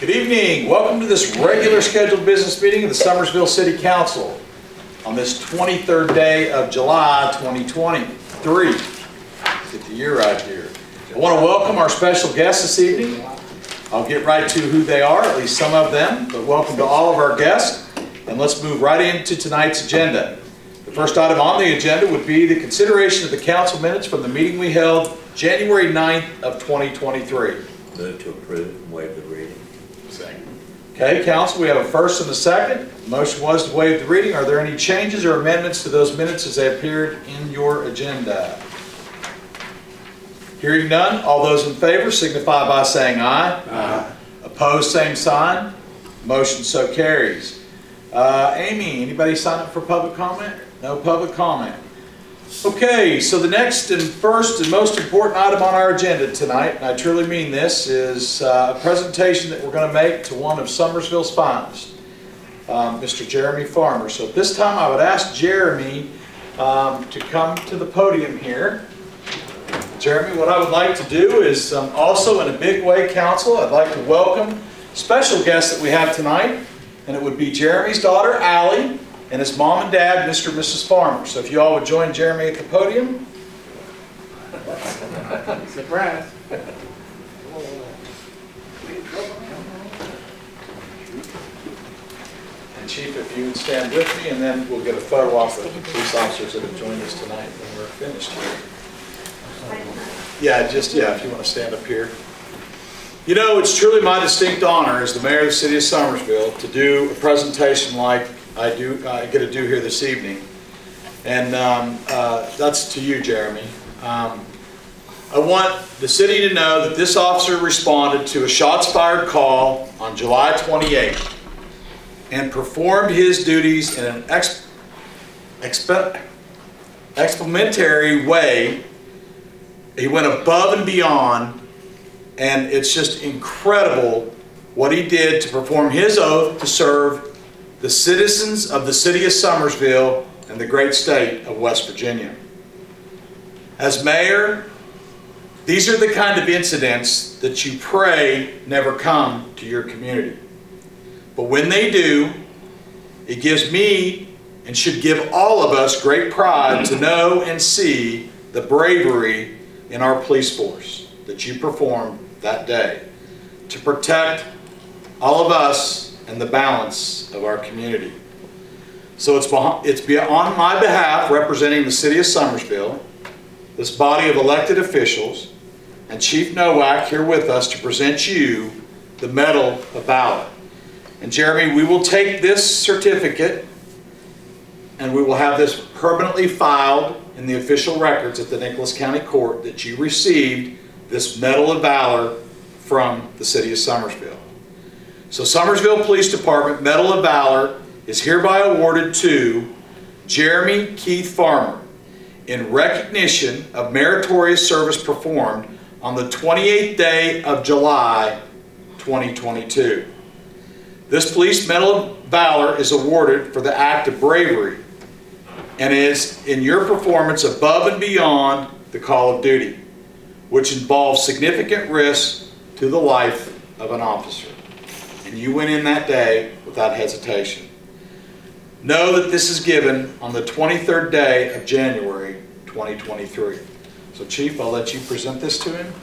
Good evening. Welcome to this regular scheduled business meeting of the Summersville City Council on this 23rd day of July 2023. Get the year right here. I want to welcome our special guests this evening. I'll get right to who they are, at least some of them, but welcome to all of our guests. And let's move right into tonight's agenda. The first item on the agenda would be the consideration of the council minutes from the meeting we held January 9th of 2023. Move to approve and waive the reading. Second. Okay, council, we have a first and a second. The motion was to waive the reading. Are there any changes or amendments to those minutes as they appeared in your agenda? Hearing none, all those in favor signify by saying aye. Aye. Opposed, same sign. Motion so carries. Amy, anybody sign up for public comment? No public comment. Okay, so the next and first and most important item on our agenda tonight, and I truly mean this, is a presentation that we're going to make to one of Summersville's finest, Mr. Jeremy Farmer. So at this time I would ask Jeremy to come to the podium here. Jeremy, what I would like to do is also in a big way, council, I'd like to welcome special guests that we have tonight, and it would be Jeremy's daughter, Allie, and his mom and dad, Mr. and Mrs. Farmer. So if you all would join Jeremy at the podium. Surprise. And Chief, if you would stand with me, and then we'll get a photo off of the police officers that have joined us tonight when we're finished here. Yeah, if you want to stand up here. You know, it's truly my distinct honor as the mayor of the city of Summersville to do a presentation like I get to do here this evening. And that's to you, Jeremy. I want the city to know that this officer responded to a shots fired call on July 28th and performed his duties in an experimentary way. He went above and beyond, and it's just incredible what he did to perform his oath to serve the citizens of the city of Summersville and the great state of West Virginia. As mayor, these are the kind of incidents that you pray never come to your community. But when they do, it gives me and should give all of us great pride to know and see the bravery in our police force that you performed that day to protect all of us and the balance of our community. So it's on my behalf, representing the city of Summersville, this body of elected officials, and Chief Nowak here with us to present you the Medal of Valor. And Jeremy, we will take this certificate and we will have this permanently filed in the official records at the Nicholas County Court that you received this Medal of Valor from the city of Summersville. So Summersville Police Department Medal of Valor is hereby awarded to Jeremy Keith Farmer in recognition of meritorious service performed on the 28th day of July 2022. This Police Medal of Valor is awarded for the act of bravery and is in your performance above and beyond the call of duty, which involves significant risk to the life of an officer. And you went in that day without hesitation. Know that this is given on the 23rd day of January 2023. So Chief, I'll let you present this to him.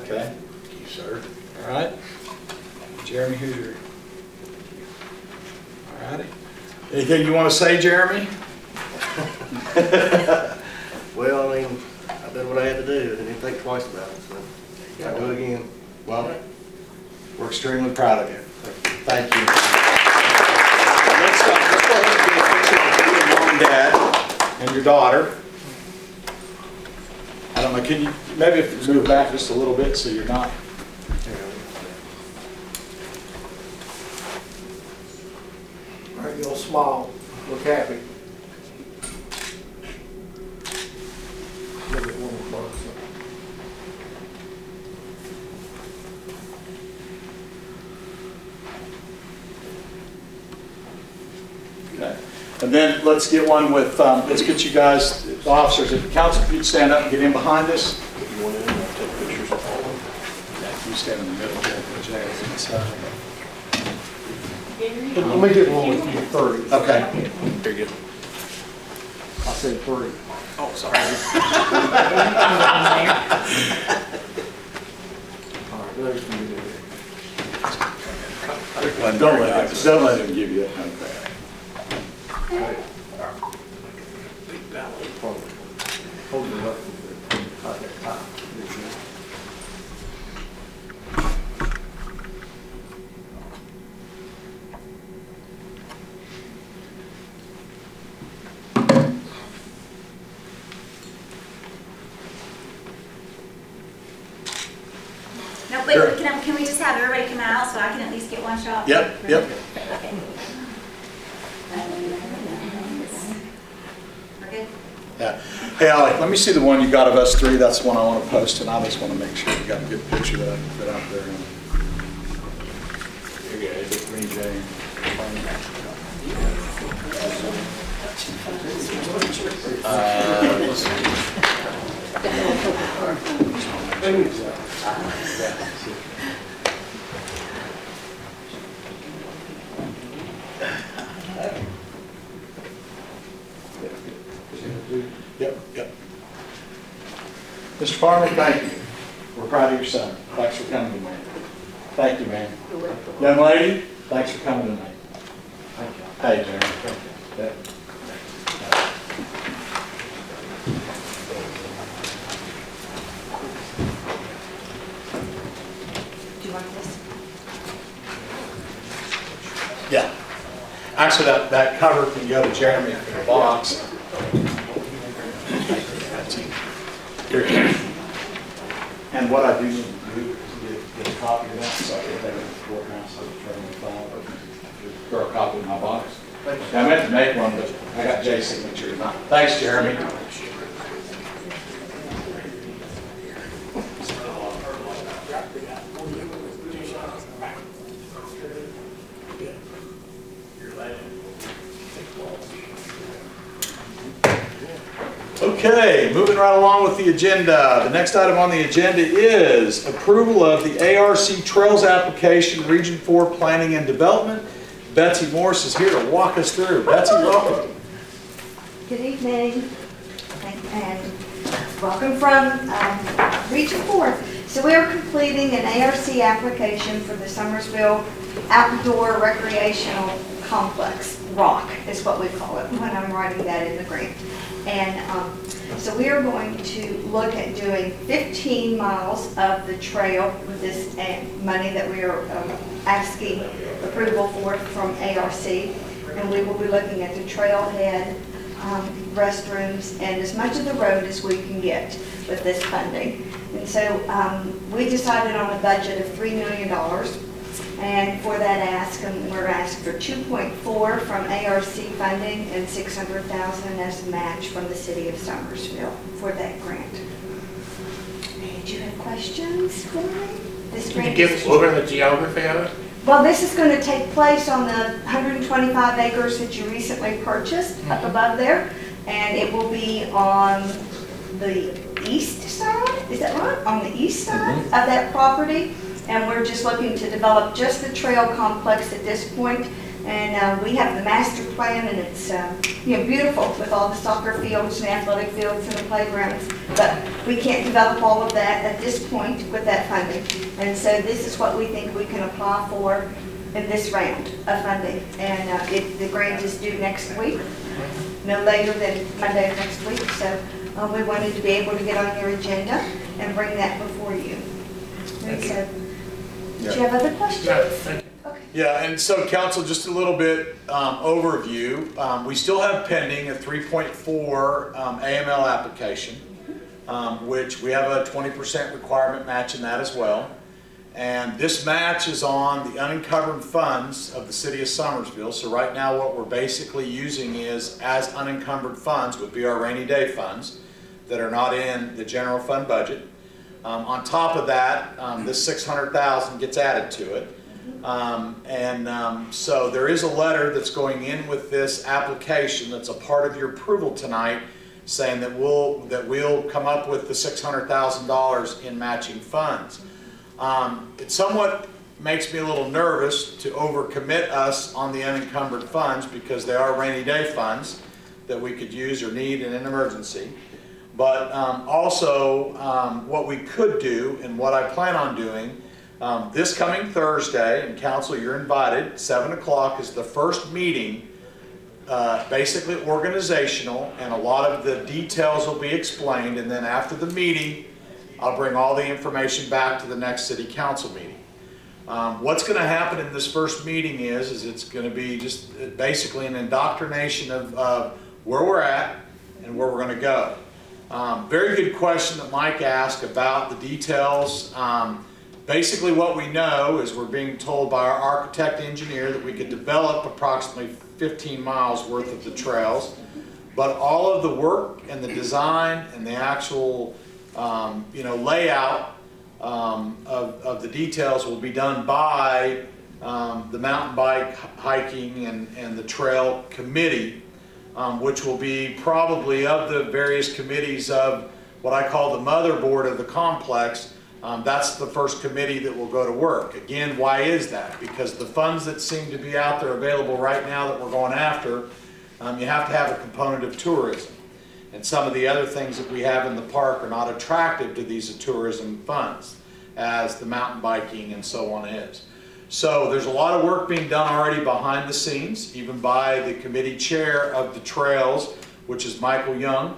Okay. Thank you, sir. All right. Jeremy, who's your... All righty. Anything you want to say, Jeremy? Well, I mean, I did what I had to do. I didn't think twice about it, so I'll do it again. Well, we're extremely proud of you. Thank you. Let's go ahead and get a picture of you and mom and dad and your daughter. I don't know, can you, maybe if you move back just a little bit so you're not. All right, you'll smile, look happy. Look at one more close. And then let's get one with, let's get you guys, the officers, if the council could stand up and get in behind us. You want in, I'll take pictures of all of them. You stand in the middle, Jay. Let me get one with you, 30. Okay. Very good. I said 30. Oh, sorry. All right, there's the video. Don't let him give you that kind of crap. Hold it up. No, wait, Sure. can we just have everybody come out so I can at least get one shot? Yep, yep. Okay. We're good? Yeah. Hey, Alec, let me see the one you got of us three. That's the one I want to post, and I just want to make sure you got a good picture that I can put out there. Here you go, it's me, Jay. Yep, yep. Mr. Farmer, thank you. We're proud of your son. Thanks for coming tonight. Thank you, man. Young lady, thanks for coming tonight. Hey, Jeremy. Yep. Do you want this? Yeah. Actually, that cover can go to Jeremy in the box. Here it is. And what I do need to do is get a copy of that so I can take it to the courthouse so it's ready to file. Or a copy in my box. Yeah, I meant to make one, but I got Jay's signature. Thanks, Jeremy. Okay, moving right along with the agenda. The next item on the agenda is approval of the ARC Trails application, Region 4 Planning and Development. Betsy Morse is here to walk us through. Betsy, welcome. Good evening, and welcome from Region 4. So we are completing an ARC application for the Summersville Outdoor Recreational Complex. ROC is what we call it when I'm writing that in the grant. And so we are going to look at doing 15 miles of the trail with this money that we are asking approval for from ARC. And we will be looking at the trailhead, restrooms, and as much of the road as we can get with this funding. And so we decided on a budget of $3 million. And for that ask, we're asked for 2.4 from ARC funding and 600,000 as a match from the city of Summersville for that grant. Did you have questions for me? This Can you grant give is- us a little bit of the geography of it? Well, this is going to take place on the 125 acres that you recently purchased up above there. And it will be on the east side, is that right? On the east side of that property. And we're just looking to develop just the trail complex at this point. And we have the master plan, and it's beautiful with all the soccer fields and athletic fields and the playgrounds. But we can't develop all of that at this point with that funding. And so this is what we think we can apply for in this round of funding. And the grant is due next week, no later than Monday of next week. So we wanted to be able to get on your agenda and bring that before you. And so, do you have other questions? No, thank you. Okay. Yeah, and so council, just a little bit overview. We still have pending a 3.4 AML application, which we have a 20% requirement match in that as well. And this match is on the unencumbered funds of the city of Summersville. So right now what we're basically using is as unencumbered funds would be our rainy day funds that are not in the general fund budget. On top of that, this 600,000 gets added to it. So there is a letter that's going in with this application that's a part of your approval tonight, saying that we'll come up with the $600,000 in matching funds. It somewhat makes me a little nervous to overcommit us on the unencumbered funds, because they are rainy day funds that we could use or need in an emergency. But also what we could do, and what I plan on doing, this coming Thursday, and council, you're invited, 7 o'clock is the first meeting, basically organizational, and a lot of the details will be explained, and then after the meeting, I'll bring all the information back to the next city council meeting. What's going to happen in this first meeting is it's going to be just basically an indoctrination of where we're at and where we're going to go. Very good question that Mike asked about the details. Basically what we know is we're being told by our architect engineer that we could develop approximately 15 miles worth of the trails, but all of the work and the design and the actual layout of the details will be done by the mountain bike, hiking, and the trail committee, which will be probably of the various committees of what I call the motherboard of the complex. That's the first committee that will go to work. Again, why is that? Because the funds that seem to be out there available right now that we're going after, you have to have a component of tourism. And some of the other things that we have in the park are not attractive to these tourism funds, as the mountain biking and so on is. So there's a lot of work being done already behind the scenes, even by the committee chair of the trails, which is Michael Young.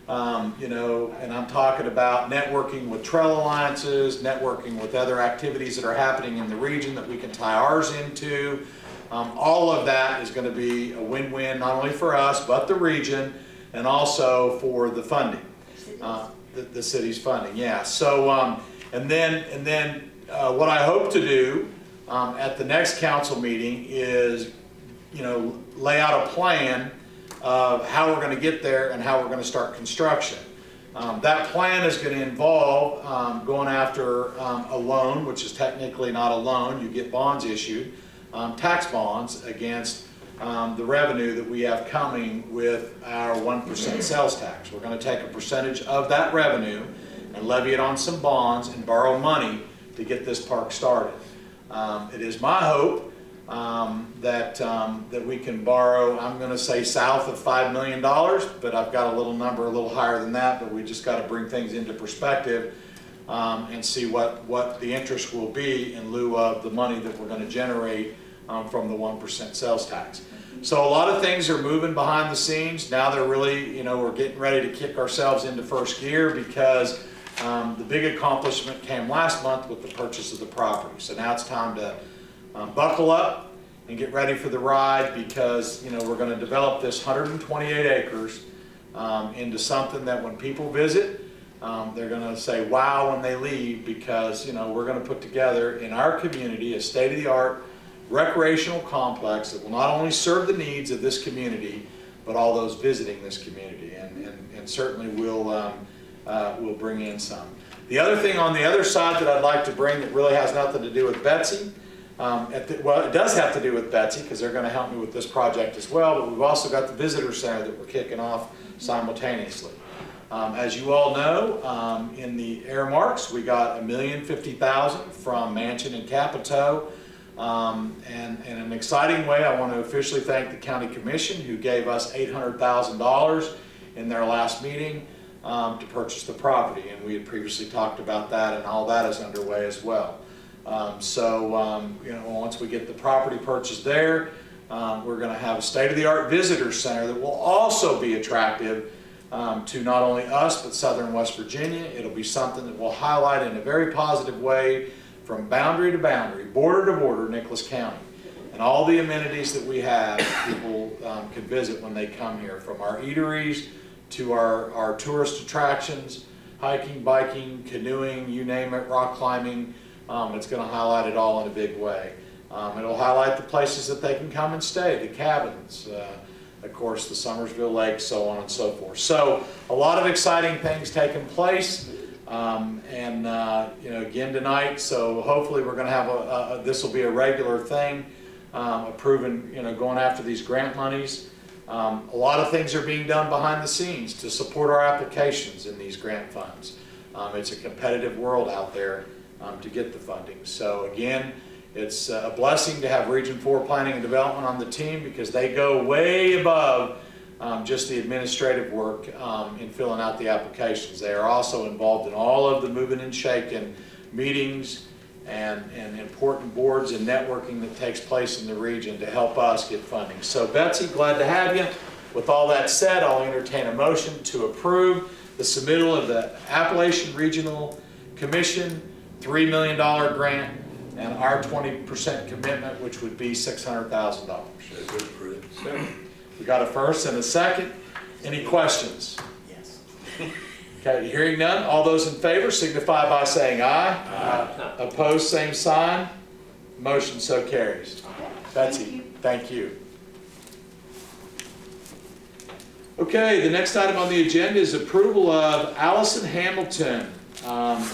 And I'm talking about networking with trail alliances, networking with other activities that are happening in the region that we can tie ours into. All of that is going to be a win-win, not only for us, but the region, and also for the funding, the city's funding. Yeah. So, and then what I hope to do at the next council meeting is, lay out a plan of how we're going to get there and how we're going to start construction. That plan is going to involve going after a loan, which is technically not a loan. You get bonds issued, tax bonds against the revenue that we have coming with our 1% sales tax. We're going to take a percentage of that revenue and levy it on some bonds and borrow money to get this park started. It is my hope that we can borrow, I'm going to say south of $5 million, but I've got a little number a little higher than that, but we just got to bring things into perspective and see what the interest will be in lieu of the money that we're going to generate from the 1% sales tax. So a lot of things are moving behind the scenes. Now they're really, we're getting ready to kick ourselves into first gear, because the big accomplishment came last month with the purchase of the property. So now it's time to buckle up and get ready for the ride, because we're going to develop this 128 acres into something that when people visit, they're going to say wow when they leave, because we're going to put together in our community a state-of-the-art recreational complex that will not only serve the needs of this community, but all those visiting this community, and certainly we'll bring in some. The other thing on the other side that I'd like to bring that really has nothing to do with Betsy, well, it does have to do with Betsy, because they're going to help me with this project as well, but we've also got the visitor center that we're kicking off simultaneously. As you all know, in the earmarks, we got $1,050,000 from Manchin and Capito. And in an exciting way, I want to officially thank the County Commission, who gave us $800,000 in their last meeting to purchase the property. And we had previously talked about that, and all that is underway as well. Once we get the property purchased there, we're going to have a state-of-the-art visitor center that will also be attractive to not only us, but southern West Virginia. It'll be something that will highlight in a very positive way, from boundary to boundary, border to border, Nicholas County. And all the amenities that we have, people can visit when they come here, from our eateries to our tourist attractions, hiking, biking, canoeing, you name it, rock climbing. It's going to highlight it all in a big way. It'll highlight the places that they can come and stay, the cabins, of course, the Summersville Lake, so on and so forth. So a lot of exciting things taking place. Again tonight, so hopefully we're going to have this will be a regular thing, approving, going after these grant monies. A lot of things are being done behind the scenes to support our applications in these grant funds. It's a competitive world out there to get the funding. So again, it's a blessing to have Region 4 Planning and Development on the team, because they go way above just the administrative work in filling out the applications. They are also involved in all of the moving and shaking meetings and important boards and networking that takes place in the region to help us get funding. So Betsy, glad to have you. With all that said, I'll entertain a motion to approve the submittal of the Appalachian Regional Commission $3 million grant and our 20% commitment, which would be $600,000. Move to approve. We got a first and a second. Any questions? Yes. Okay, hearing none. All those in favor signify by saying aye. Aye. Opposed, same sign. Motion so carries. Betsy, thank you. Okay, the next item on the agenda is approval of Allison Hamilton.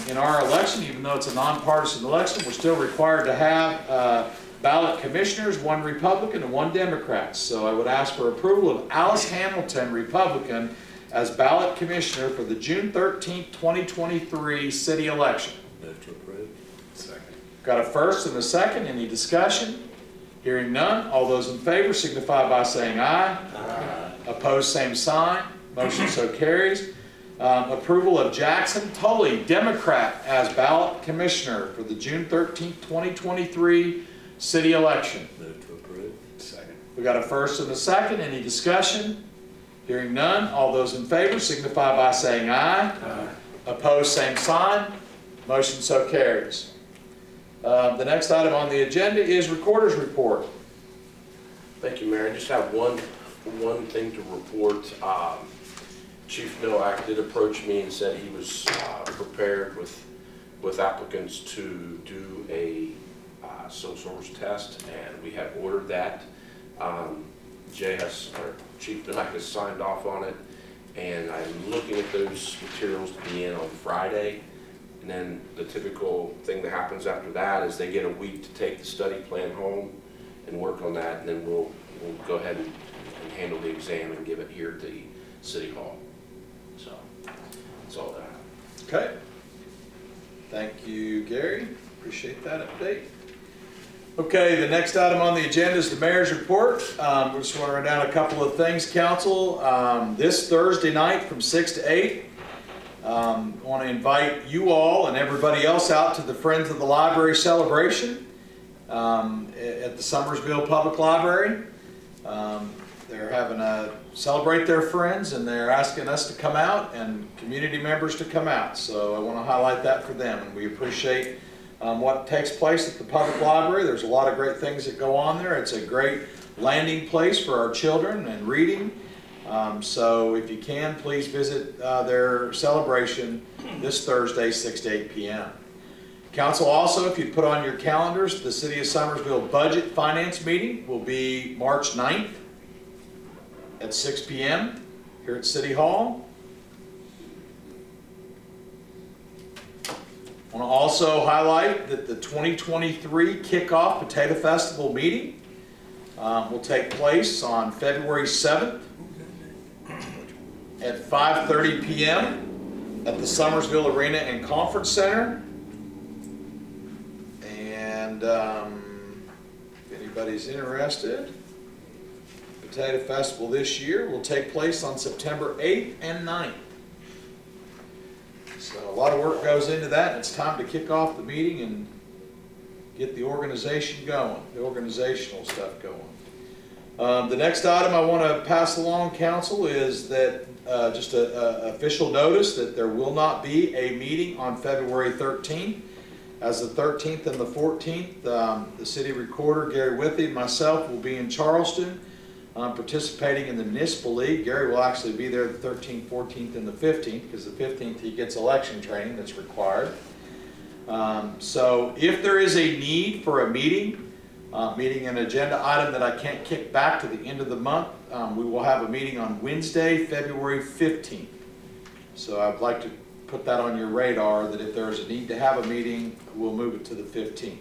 In our election, even though it's a nonpartisan election, we're still required to have ballot commissioners, 1 Republican and 1 Democrat. So I would ask for approval of Alice Hamilton, Republican, as ballot commissioner for the June 13th, 2023 city election. Move to approve. Second. Got a first and a second. Any discussion? Hearing none. All those in favor signify by saying aye. Aye. Opposed, same sign. Motion so carries. Approval of Jackson Tully, Democrat, as ballot commissioner for the June 13th, 2023 city election. Move to approve. Second. We got a first and a second. Any discussion? Hearing none. All those in favor signify by saying aye. Aye. Opposed, same sign. Motion so carries. The next item on the agenda is recorder's report. Thank you, Mayor. I just have one thing to report. Chief Nowak did approach me and said he was prepared with applicants to do a SoSource test, and we have ordered that. Chief Nowak has signed off on it, and I'm looking at those materials to be in on Friday. And then the typical thing that happens after that is they get a week to take the study plan home and work on that, and then we'll go ahead and handle the exam and give it here at the City Hall. So that's all that I have. Okay. Thank you, Gary. Appreciate that update. Okay, the next item on the agenda is the mayor's report. We just want to run down a couple of things, council. This Thursday night from 6 to 8, I want to invite you all and everybody else out to the Friends of the Library celebration at the Summersville Public Library. They're having a celebrate their friends, and they're asking us to come out and community members to come out. So I want to highlight that for them, and we appreciate what takes place at the public library. There's a lot of great things that go on there. It's a great landing place for our children and reading. So if you can, please visit their celebration this Thursday, 6 to 8 p.m. Council, also, if you put on your calendars, the City of Summersville Budget Finance Meeting will be March 9th at 6 p.m. here at City Hall. I want to also highlight that the 2023 Kickoff Potato Festival meeting will take place on February 7th at 5:30 p.m. at the Summersville Arena and Conference Center. And if anybody's interested, Potato Festival this year will take place on September 8th and 9th. So a lot of work goes into that, and it's time to kick off the meeting and get the organization going, the organizational stuff going. The next item I want to pass along, council, is that just an official notice that there will not be a meeting on February 13th. As the 13th and the 14th, the city recorder, Gary Withy, and myself will be in Charleston participating in the Municipal League. Gary will actually be there the 13th, 14th, and the 15th, because the 15th he gets election training that's required. So if there is a need for a meeting an agenda item that I can't kick back to the end of the month, we will have a meeting on Wednesday, February 15th. So I'd like to put that on your radar, that if there's a need to have a meeting, we'll move it to the 15th.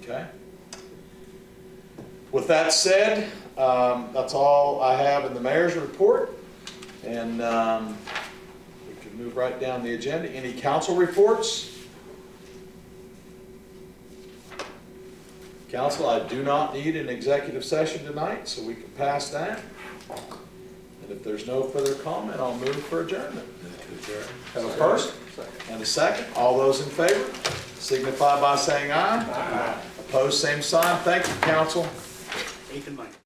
Okay? With that said, that's all I have in the mayor's report. And we can move right down the agenda. Any council reports? Council, I do not need an executive session tonight, so we can pass that. And if there's no further comment, I'll move for adjournment. Move to adjourn. Have a first and a second. All those in favor signify by saying aye. Opposed, same sign. Thank you, council. Ethan Mike.